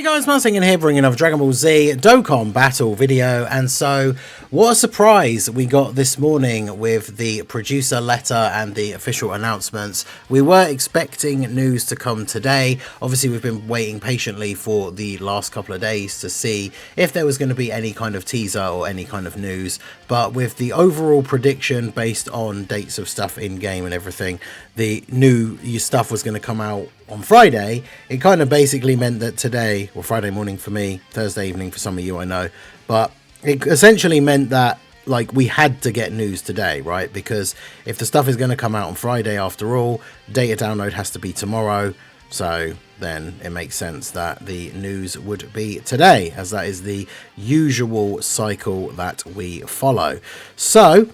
Hey guys, Marsing in here bringing another Dragon Ball Z Dokkan battle video, and so what a surprise we got this morning with the producer letter and the official announcements. We were expecting news to come today. Obviously we've been waiting patiently for the last couple of days to see if there was going to be any kind of teaser or any kind of news, but with the overall prediction based on dates of stuff in game and everything, the new stuff was going to come out on Friday. It kind of basically meant that today, or Friday morning for me, Thursday evening for some of you I know, but it essentially meant that like we had to get news today, right? Because if the stuff is going to come out on Friday after all, data download has to be tomorrow, so then it makes sense that the news would be today, as that is the usual cycle that we follow. So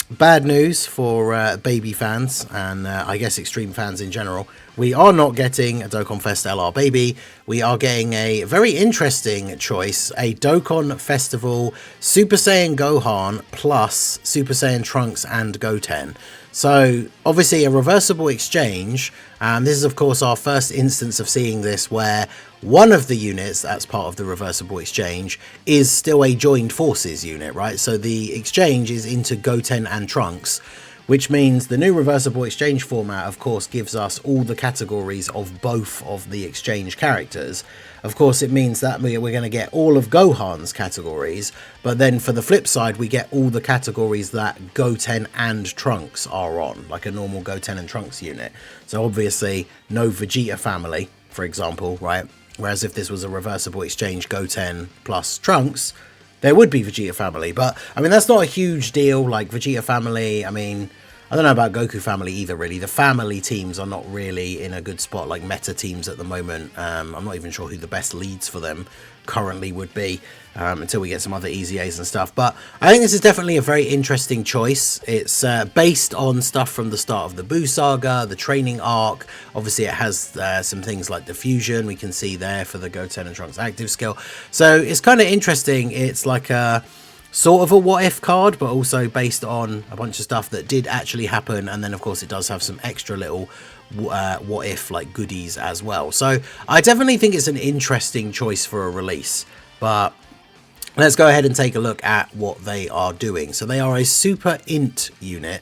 bad news for baby fans and I guess extreme fans in general. We are not getting a Dokkan Fest LR Baby. We are getting a very interesting choice, a Dokkan Festival Super Saiyan Gohan plus Super Saiyan Trunks and Goten. So obviously a reversible exchange, and this is of course our first instance of seeing this where one of the units that's part of the reversible exchange is still a joined forces unit, right? So the exchange is into Goten and Trunks, which means the new reversible exchange format of course gives us all the categories of both of the exchange characters. Of course it means that we're going to get all of Gohan's categories, but then for the flip side we get all the categories that Goten and Trunks are on, like a normal Goten and Trunks unit. So obviously no Vegeta family, for example, right? Whereas if this was a reversible exchange Goten plus Trunks, there would be Vegeta family. But I mean, that's not a huge deal. Like Vegeta family, I mean, I don't know about Goku family either, really. The family teams are not really in a good spot, like meta teams at the moment. I'm not even sure who the best leads for them currently would be until we get some other easy A's and stuff. But I think this is definitely a very interesting choice. It's based on stuff from the start of the Buu saga, the training arc. Obviously it has some things like the fusion we can see there for the Goten and Trunks active skill. So it's kind of interesting. It's like a sort of a what if card, but also based on a bunch of stuff that did actually happen, and then of course it does have some extra little what if like goodies as well. So I definitely think it's an interesting choice for a release, but let's go ahead and take a look at what they are doing. So they are a super int unit,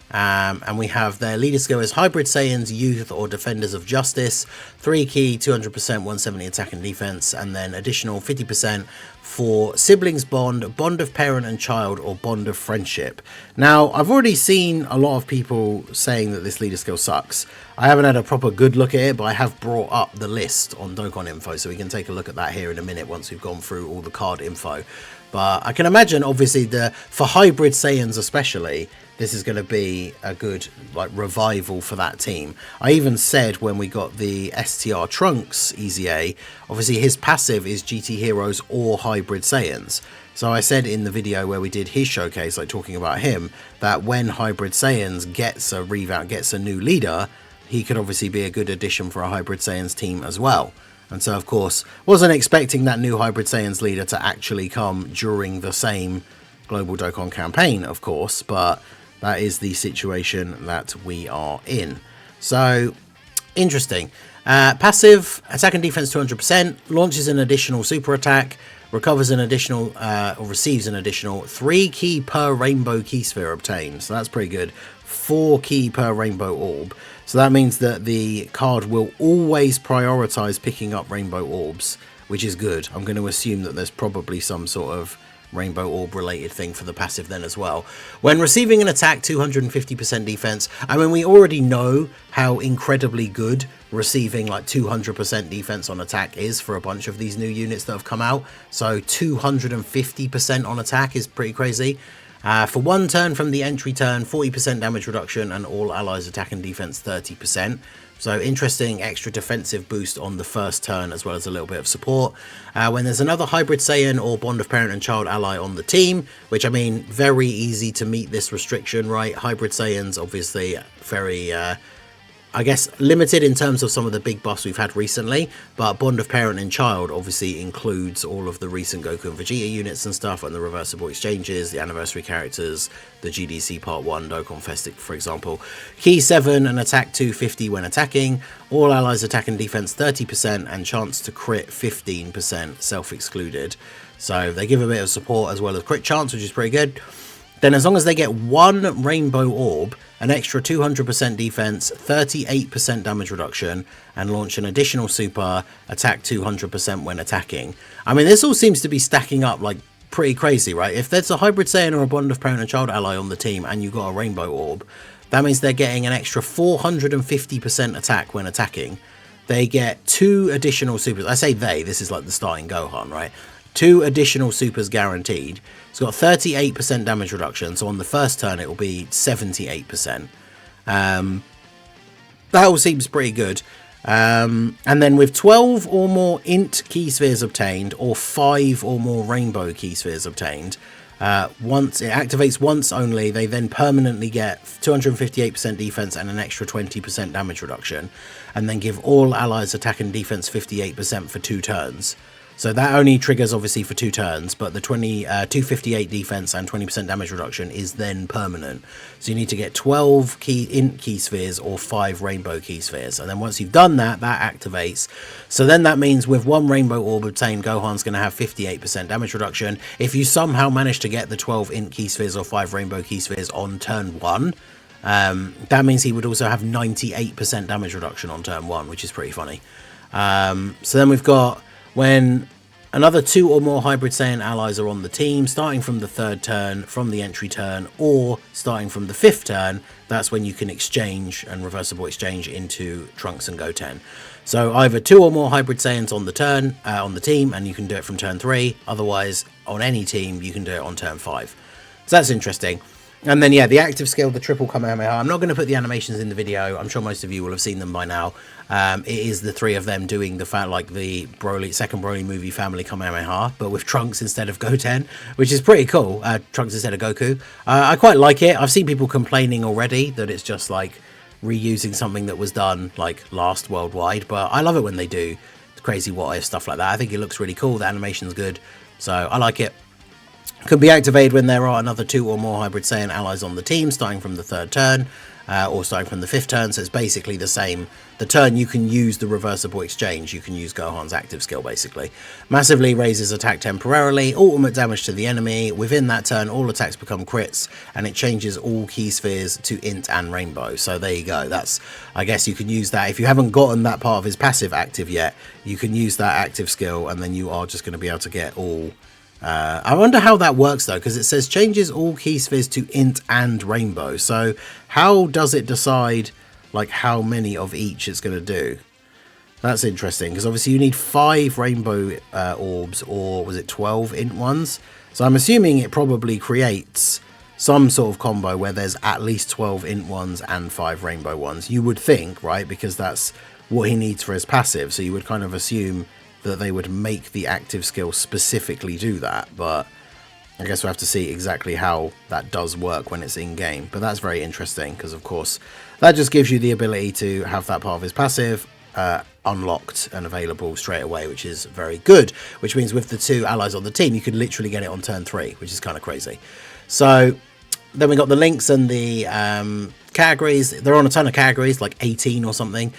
and we have their leader skill as Hybrid Saiyans, Youth, or Defenders of Justice. 3 key, 200%, 170 attack and defense, and then additional 50% for Siblings Bond, Bond of Parent and Child, or Bond of Friendship. Now, I've already seen a lot of people saying that this leader skill sucks. I haven't had a proper good look at it, but I have brought up the list on Dokkan Info, so we can take a look at that here in a minute once we've gone through all the card info. But I can imagine, obviously, for Hybrid Saiyans especially, this is going to be a good like revival for that team. I even said when we got the STR Trunks Easy A, obviously his passive is GT Heroes or Hybrid Saiyans. So I said in the video where we did his showcase, like talking about him, that when Hybrid Saiyans gets a revamp, gets a new leader, he could obviously be a good addition for a Hybrid Saiyans team as well. And so of course wasn't expecting that new Hybrid Saiyans leader to actually come during the same Global Dokkan campaign, of course, but that is the situation that we are in. So interesting. Passive attack and defense 200%, launches an additional super attack, recovers an additional or receives an additional 3 key per rainbow key sphere obtained. So that's pretty good. 4 key per rainbow orb. So that means that the card will always prioritize picking up rainbow orbs, which is good. I'm going to assume that there's probably some sort of rainbow orb related thing for the passive then as well. When receiving an attack, 250% defense. I mean, we already know how incredibly good receiving like 200% defense on attack is for a bunch of these new units that have come out. So 250% on attack is pretty crazy. For 1 turn from the entry turn, 40% damage reduction, and all allies attack and defense 30%. So interesting extra defensive boost on the first turn, as well as a little bit of support. When there's another Hybrid Saiyan or Bond of Parent and Child ally on the team, which I mean, very easy to meet this restriction, right? Hybrid Saiyans, obviously, very, I I guess limited in terms of some of the big buffs we've had recently, but Bond of Parent and Child obviously includes all of the recent Goku and Vegeta units and stuff, and the reversible exchanges, the anniversary characters, the GDC Part 1, Dokkan Festic, for example. Key 7 and attack 250 when attacking, all allies attack and defense 30%, and chance to crit 15% self-excluded. So they give a bit of support as well as crit chance, which is pretty good. Then as long as they get one rainbow orb, an extra 200% defense, 38% damage reduction, and launch an additional super, attack 200% when attacking. I mean, this all seems to be stacking up like pretty crazy, right? If there's a Hybrid Saiyan or a Bond of Parent and Child ally on the team and you got a rainbow orb, that means they're getting an extra 450% attack when attacking. They get 2 additional supers. I say they, this is like the starting Gohan, right? 2 additional supers guaranteed. It's got 38% damage reduction, so on the first turn it will be 78%. That all seems pretty good. And then with 12 or more int key spheres obtained, or 5 or more rainbow key spheres obtained, once it activates once only, they then permanently get 258% defense and an extra 20% damage reduction, and then give all allies attack and defense 58% for 2 turns. So that only triggers obviously for 2 turns, but the 258 defense and 20% damage reduction is then permanent. So you need to get 12 int key spheres or 5 rainbow key spheres. And then once you've done that, that activates. So then that means with 1 rainbow orb obtained, Gohan's going to have 58% damage reduction. If you somehow manage to get the 12 int key spheres or 5 rainbow key spheres on turn 1, that means he would also have 98% damage reduction on turn 1, which is pretty funny. So then we've got when another 2 or more Hybrid Saiyan allies are on the team, starting from the 3rd turn, from the entry turn, or starting from the 5th turn, that's when you can exchange and reversible exchange into Trunks and Goten. So either 2 or more Hybrid Saiyans on the turn, on the team, and you can do it from turn 3. Otherwise, on any team, you can do it on turn 5. So that's interesting. And then, yeah, the active skill, the triple Kamehameha. I'm not going to put the animations in the video. I'm sure most of you will have seen them by now. It is the 3 of them doing the second Broly movie family Kamehameha, but with Trunks instead of Goten, which is pretty cool. Trunks instead of Goku. I quite like it. I've seen people complaining already that it's just like reusing something that was done like last worldwide, but I love it when they do crazy what if stuff like that. I think it looks really cool. The animation's good, so I like it. Could be activated when there are another 2 or more Hybrid Saiyan allies on the team, starting from the 3rd turn, or starting from the 5th turn, so it's basically the same. The turn you can use the reversible exchange, you can use Gohan's active skill, basically. Massively raises attack temporarily, ultimate damage to the enemy. Within that turn, all attacks become crits, and it changes all key spheres to int and rainbow. So there you go. That's, I guess you can use that. If you haven't gotten that part of his passive active yet, you can use that active skill, and then you are just going to be able to get all... I wonder how that works though, because it says changes all key spheres to int and rainbow. So how does it decide like how many of each it's going to do? That's interesting, because obviously you need 5 rainbow orbs, or was it 12 int ones? So I'm assuming it probably creates some sort of combo where there's at least 12 int ones and 5 rainbow ones. You would think, right? Because that's what he needs for his passive. So you would kind of assume that they would make the active skill specifically do that, but I guess we'll have to see exactly how that does work when it's in game. But that's very interesting, because of course that just gives you the ability to have that part of his passive unlocked and available straight away, which is very good, which means with the 2 allies on the team you could literally get it on turn 3, which is kind of crazy. So then we got the links and the categories. They're on a ton of categories, like 18 or something.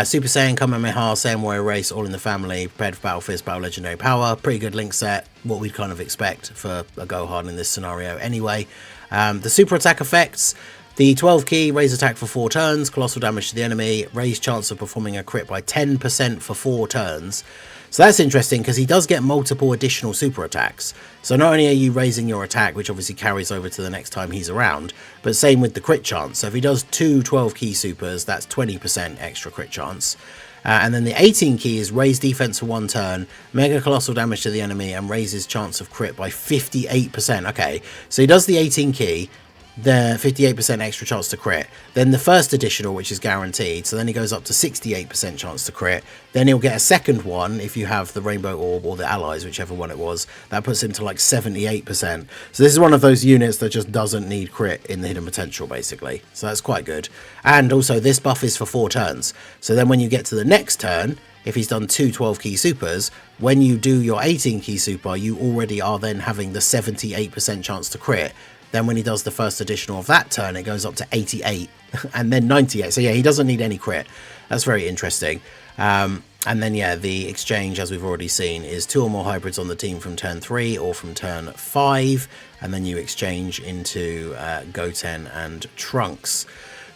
Super Saiyan, Kamehameha, Saiyan Warrior Race, all in the family, prepared for Battle Fist, Battle Legendary Power. Pretty good link set, what we'd kind of expect for a Gohan in this scenario anyway. The super attack effects, the 12 key, raise attack for 4 turns, colossal damage to the enemy, raise chance of performing a crit by 10% for 4 turns. So that's interesting, because he does get multiple additional super attacks. So not only are you raising your attack, which obviously carries over to the next time he's around, but same with the crit chance. So if he does 2 12 key supers, that's 20% extra crit chance. And then the 18 key is raise defense for 1 turn, mega colossal damage to the enemy, and raises chance of crit by 58%. Okay, so he does the 18 key, the 58% extra chance to crit. Then the first additional, which is guaranteed, so then he goes up to 68% chance to crit. Then he'll get a second one if you have the Rainbow Orb or the Allies, whichever one it was. That puts him to like 78%. So this is one of those units that just doesn't need crit in the hidden potential, basically. So that's quite good. And also this buff is for 4 turns. So then when you get to the next turn, if he's done 2 12-key supers, when you do your 18-key super, you already are then having the 78% chance to crit. Then when he does the first additional of that turn, it goes up to 88 and then 98. So yeah, he doesn't need any crit. That's very interesting. And then yeah, the exchange, as we've already seen, is 2 or more hybrids on the team from turn 3 or from turn 5. And then you exchange into Goten and Trunks.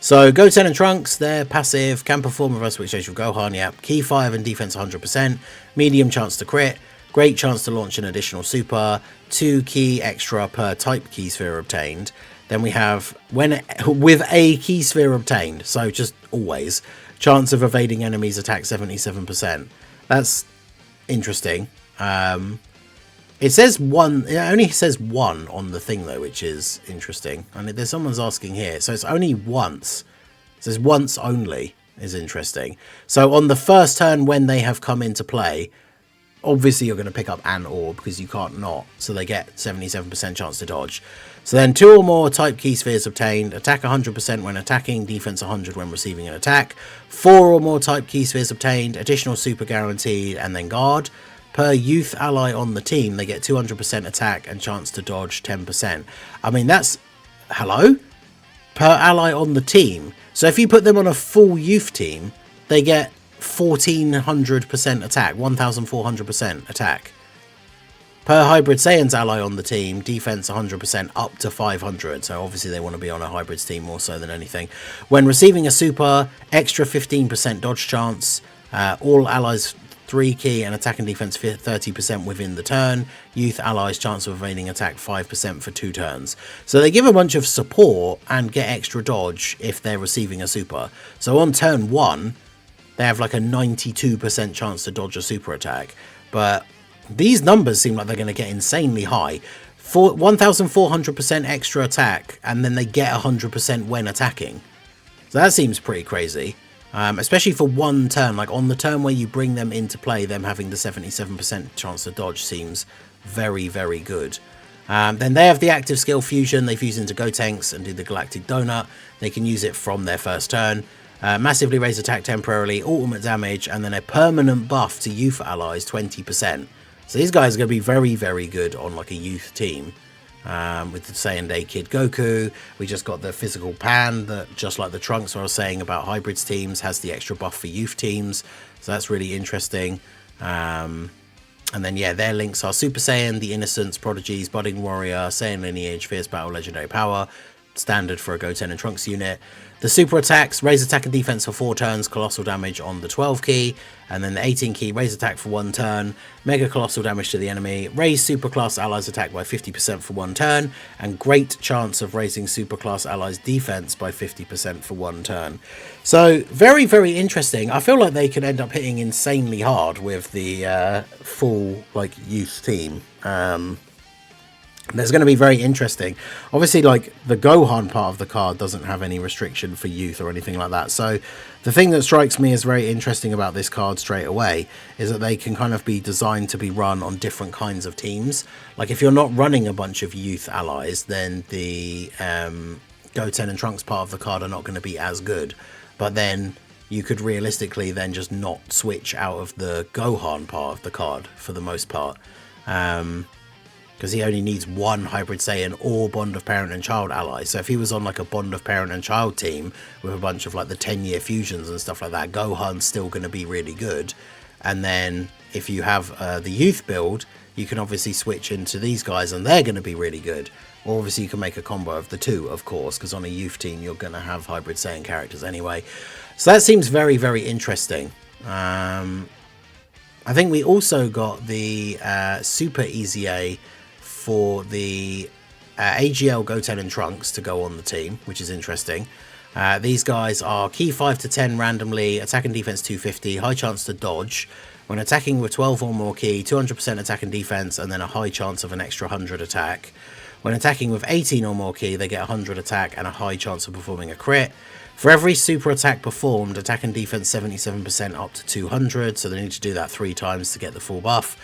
So Goten and Trunks, they're passive, can perform reverse exchange with Gohan, yep. Key 5 and defense 100%, medium chance to crit, great chance to launch an additional super, 2 key extra per type key sphere obtained. Then we have, when with a key sphere obtained, so just always, chance of evading enemies attack 77%. That's interesting. It says one, it only says 1 on the thing though, which is interesting. And there's someone's asking here, so it's only once. It says once only is interesting. So on the first turn when they have come into play, obviously you're going to pick up an orb because you can't not, so they get 77% chance to dodge. So then 2 or more type key spheres obtained, attack 100% when attacking, defense 100 when receiving an attack, 4 or more type key spheres obtained, additional super guaranteed, and then guard. Per youth ally on the team, they get 200% attack and chance to dodge 10%. I mean, that's, hello? Per ally on the team. So if you put them on a full youth team, they get 1400% attack, 1400% attack. Per Hybrid Saiyan's ally on the team, defense 100% up to 500. So obviously they want to be on a Hybrids team more so than anything. When receiving a super, extra 15% dodge chance. All allies 3 key and attack and defense 30% within the turn. Youth allies chance of evading attack 5% for 2 turns. So they give a bunch of support and get extra dodge if they're receiving a super. So on turn 1, they have like a 92% chance to dodge a super attack. But these numbers seem like they're going to get insanely high. 1400% extra attack, and then they get 100% when attacking. So that seems pretty crazy. Especially for one turn, like on the turn where you bring them into play, them having the 77% chance to dodge seems very, very good. Then they have the active skill fusion. They fuse into Gotenks and do the Galactic Donut. They can use it from their first turn. Massively raise attack temporarily, ultimate damage, and then a permanent buff to youth allies 20%. So these guys are going to be very, very good on like a youth team. With the Saiyan Day Kid Goku, we just got the physical pan that, just like the Trunks I was saying about hybrids teams, has the extra buff for youth teams. So that's really interesting. And then yeah, their links are Super Saiyan, the Innocents, Prodigies, Budding Warrior, Saiyan Lineage, Fierce Battle, Legendary Power, standard for a Goten and Trunks unit. The super attacks, raise attack and defense for 4 turns, colossal damage on the 12 key, and then the 18 key, raise attack for 1 turn, mega colossal damage to the enemy, raise superclass allies attack by 50% for 1 turn, and great chance of raising superclass allies defense by 50% for 1 turn. So very, very interesting. I feel like they could end up hitting insanely hard with the full like youth team. That's going to be very interesting. Obviously, like the Gohan part of the card doesn't have any restriction for youth or anything like that. So the thing that strikes me as very interesting about this card straight away is that they can kind of be designed to be run on different kinds of teams. Like if you're not running a bunch of youth allies, then the Goten and Trunks part of the card are not going to be as good. But then you could realistically then just not switch out of the Gohan part of the card for the most part. Because he only needs 1 Hybrid Saiyan or Bond of Parent and Child ally. So if he was on like a Bond of Parent and Child team with a bunch of like the 10-year fusions and stuff like that, Gohan's still going to be really good. And then if you have the youth build, you can obviously switch into these guys and they're going to be really good. Or obviously you can make a combo of the 2, of course, because on a youth team you're going to have Hybrid Saiyan characters anyway. So that seems very, very interesting. I think we also got the Super EZA for the AGL Goten and Trunks to go on the team, which is interesting. These guys are key 5 to 10 randomly, attack and defense 250, high chance to dodge. When attacking with 12 or more key, 200% attack and defense, and then a high chance of an extra 100 attack. When attacking with 18 or more ki, they get 100 attack and a high chance of performing a crit. For every super attack performed, attack and defense 77% up to 200, so they need to do that 3 times to get the full buff.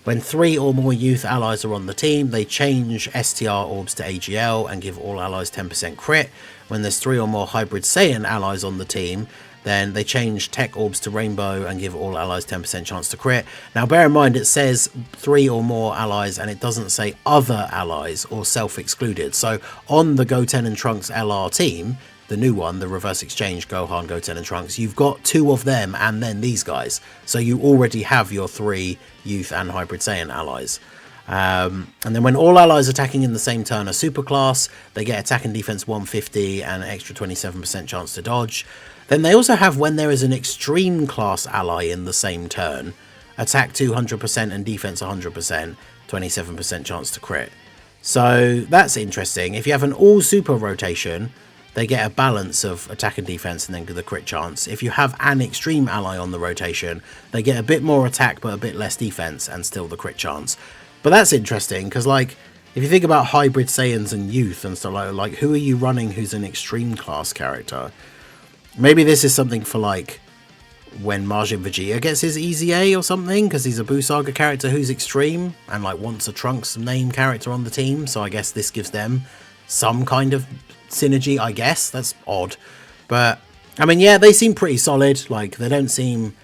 When 3 or more youth allies are on the team, they change STR orbs to AGL and give all allies 10% crit. When there's 3 or more hybrid Saiyan allies on the team, then they change tech orbs to rainbow and give all allies 10% chance to crit. Now bear in mind it says 3 or more allies and it doesn't say other allies or self-excluded. So on the Goten and Trunks LR team, the new one, the reverse exchange Gohan, Goten and Trunks, you've got 2 of them and then these guys. So you already have your 3 youth and hybrid Saiyan allies. And then when all allies attacking in the same turn are superclass, they get attack and defense 150 and an extra 27% chance to dodge. Then they also have when there is an extreme class ally in the same turn, attack 200% and defense 100%, 27% chance to crit. So that's interesting. If you have an all super rotation, they get a balance of attack and defense and then the crit chance. If you have an extreme ally on the rotation, they get a bit more attack but a bit less defense and still the crit chance. But that's interesting because, like, if you think about hybrid Saiyans and youth and stuff like who are you running who's an extreme class character? Maybe this is something for, like, when Majin Vegeta gets his Easy A or something, because he's a Buu Saga character who's extreme and, like, wants a Trunks name character on the team. So I guess this gives them some kind of synergy, I guess. That's odd. But, I mean, yeah, they seem pretty solid. Like, they don't seem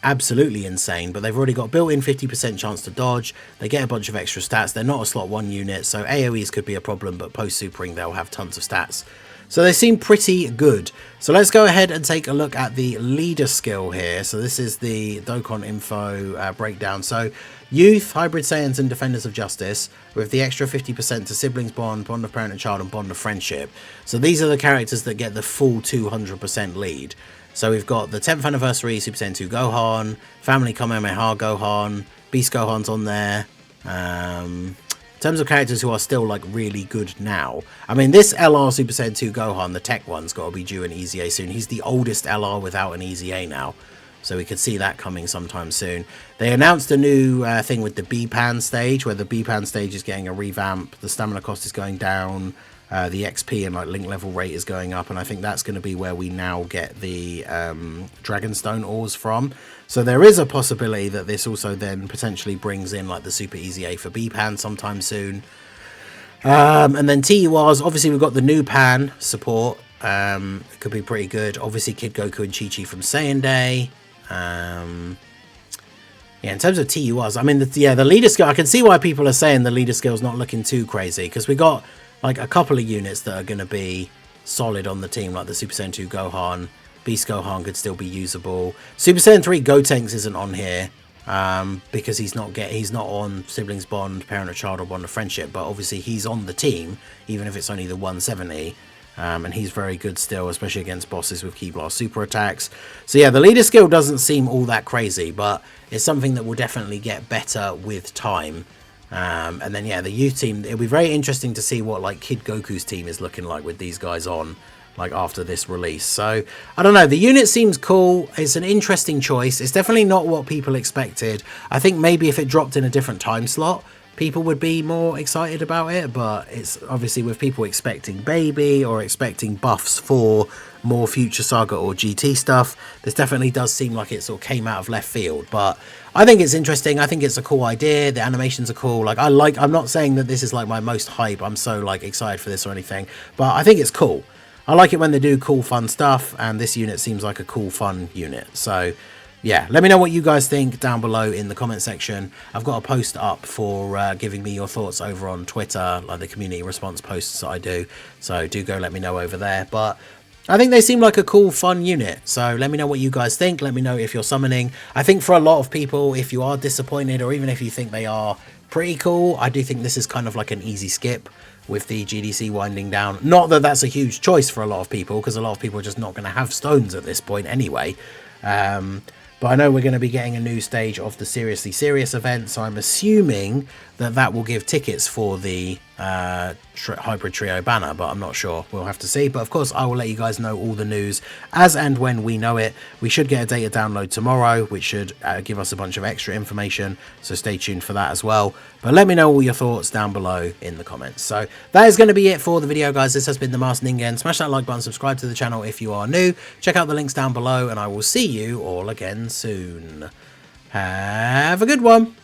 absolutely insane, but they've already got built-in 50% chance to dodge. They get a bunch of extra stats. They're not a slot 1 unit, so AoEs could be a problem, but post-supering they'll have tons of stats. So they seem pretty good. So let's go ahead and take a look at the leader skill here. So this is the Dokkan info breakdown. So youth, hybrid Saiyans and defenders of justice with the extra 50% to siblings bond, bond of parent and child and bond of friendship. So these are the characters that get the full 200% lead. So we've got the 10th anniversary Super Saiyan 2 Gohan, Family Kamehameha Gohan, Beast Gohan's on there. In terms of characters who are still, like, really good now, I mean, this LR Super Saiyan 2 Gohan, the tech one's got to be due an Easy A soon. He's the oldest LR without an Easy A now, so we could see that coming sometime soon. They announced a new thing with the B-Pan stage, where the B-Pan stage is getting a revamp, the stamina cost is going down, the XP and, like, link level rate is going up, and I think that's going to be where we now get the Dragonstone ores from. So there is a possibility that this also then potentially brings in, like, the Super Easy A for B-Pan sometime soon. And then TURs, obviously we've got the new Pan support. It could be pretty good. Obviously Kid Goku and Chi-Chi from Saiyan Day. Yeah, in terms of TURs, I mean, the leader skill, I can see why people are saying the leader skill is not looking too crazy, because we got, like, a couple of units that are going to be solid on the team, like the Super Saiyan 2 Gohan. Beast Gohan could still be usable. Super Saiyan 3 Gotenks isn't on here because he's not on Siblings Bond, Parent or Child or Bond of Friendship, but obviously he's on the team, even if it's only the 170. And he's very good still, especially against bosses with Ki Blast super attacks. So yeah, the leader skill doesn't seem all that crazy, but it's something that will definitely get better with time. And then yeah, the youth team, it'll be very interesting to see what, like, Kid Goku's team is looking like with these guys on, like, after this release. So I don't know, the unit seems cool. It's an interesting choice. It's definitely not what people expected. I think maybe if it dropped in a different time slot, people would be more excited about it, but it's obviously with people expecting baby or expecting buffs for more Future Saga or GT stuff, this definitely does seem like it sort of came out of left field. But I think it's interesting. I think it's a cool idea. The animations are cool. Like, I'm not saying that this is, like, my most hype, I'm so, like, excited for this or anything, but I think it's cool. I like it when they do cool fun stuff, and this unit seems like a cool fun unit. So yeah, let me know what you guys think down below in the comment section. I've got a post up for giving me your thoughts over on Twitter, like the community response posts that I do. So do go let me know over there. But I think they seem like a cool, fun unit. So let me know what you guys think. Let me know if you're summoning. I think for a lot of people, if you are disappointed or even if you think they are pretty cool, I do think this is kind of like an easy skip with the GDC winding down. Not that that's a huge choice for a lot of people, because a lot of people are just not going to have stones at this point anyway. But I know we're going to be getting a new stage of the Seriously Serious event, so I'm assuming that that will give tickets for the hybrid trio banner, but I'm not sure. We'll have to see. But of course I will let you guys know all the news as and when we know it. We should get a data download tomorrow, which should give us a bunch of extra information, so stay tuned for that as well. But let me know all your thoughts down below in the comments. So that is going to be it for the video, guys. This has been the Masked Ningen. Smash that like button, subscribe to the channel if you are new, check out the links down below, and I will see you all again soon. Have a good one.